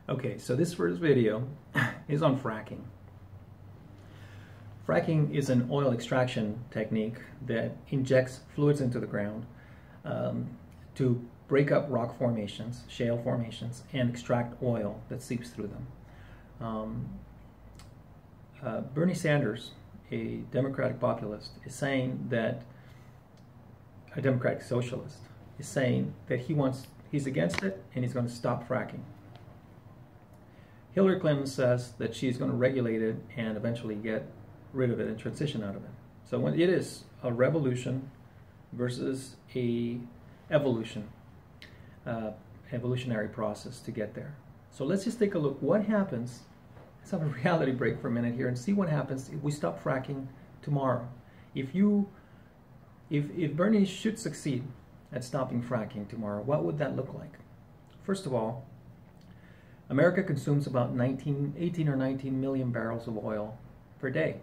Okay, so this first video is on fracking. Fracking is an oil extraction technique that injects fluids into the ground to break up rock formations, shale formations, and extract oil that seeps through them. Bernie Sanders, a Democratic populist, is saying that, a Democratic socialist, is saying that he's against it and he's going to stop fracking. Hillary Clinton says that she's going to regulate it and eventually get rid of it and transition out of it. So when it is a revolution versus a evolutionary process to get there. So let's just take a look. What happens? Let's have a reality break for a minute here and see what happens if we stop fracking tomorrow. If Bernie should succeed at stopping fracking tomorrow, what would that look like? First of all, America consumes about 18 or 19 million barrels of oil per day.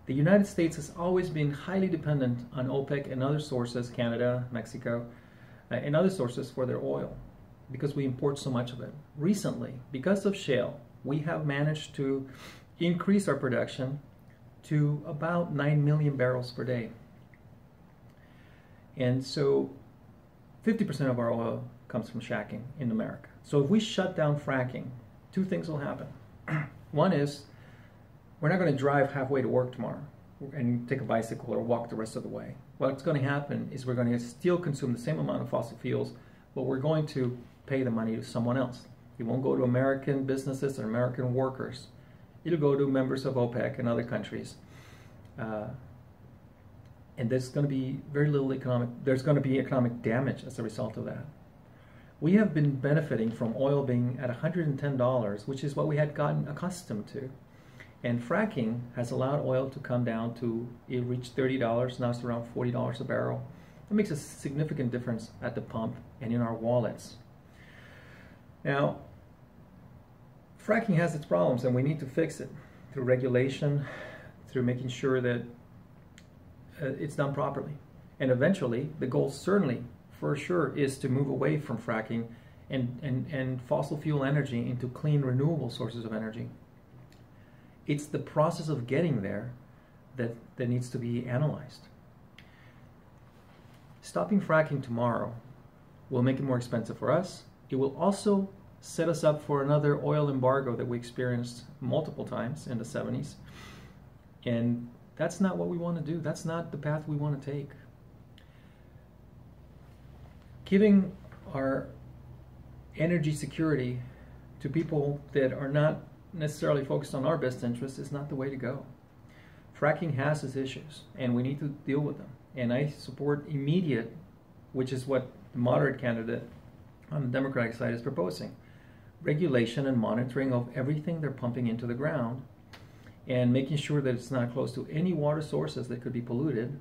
The United States has always been highly dependent on OPEC and other sources, Canada, Mexico, and other sources for their oil because we import so much of it. Recently, because of shale, we have managed to increase our production to about 9 million barrels per day. And so 50% of our oil comes from fracking in America. So if we shut down fracking, two things will happen. One is we're not going to drive halfway to work tomorrow and take a bicycle or walk the rest of the way. What's going to happen is we're going to still consume the same amount of fossil fuels, but we're going to pay the money to someone else. It won't go to American businesses or American workers. It'll go to members of OPEC and other countries. And there's going to be very little there's going to be economic damage as a result of that. We have been benefiting from oil being at $110, which is what we had gotten accustomed to. And fracking has allowed oil to come down to, it reached $30, now it's around $40 a barrel. It makes a significant difference at the pump and in our wallets. Now, fracking has its problems and we need to fix it through regulation, through making sure that it's done properly. And eventually, the goal certainly, for sure, is to move away from fracking and fossil fuel energy into clean, renewable sources of energy. It's the process of getting there that needs to be analyzed. Stopping fracking tomorrow will make it more expensive for us. It will also set us up for another oil embargo that we experienced multiple times in the 70s. And that's not what we want to do. That's not the path we want to take. Giving our energy security to people that are not necessarily focused on our best interests is not the way to go. Fracking has its issues, and we need to deal with them. And I support immediate, which is what the moderate candidate on the Democratic side is proposing, regulation and monitoring of everything they're pumping into the ground and making sure that it's not close to any water sources that could be polluted.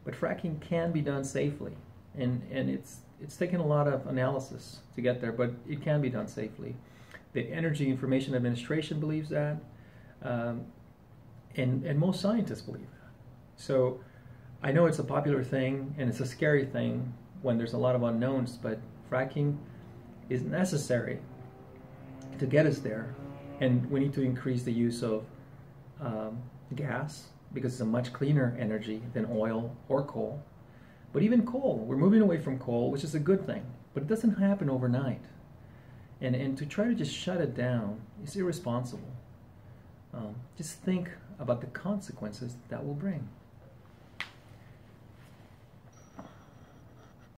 But fracking can be done safely, and it's taken a lot of analysis to get there, but it can be done safely. The Energy Information Administration believes that, and most scientists believe that. So I know it's a popular thing and it's a scary thing when there's a lot of unknowns, but fracking is necessary to get us there, and we need to increase the use of gas because it's a much cleaner energy than oil or coal. But even coal, we're moving away from coal, which is a good thing, but it doesn't happen overnight. And to try to just shut it down is irresponsible. Just think about the consequences that will bring.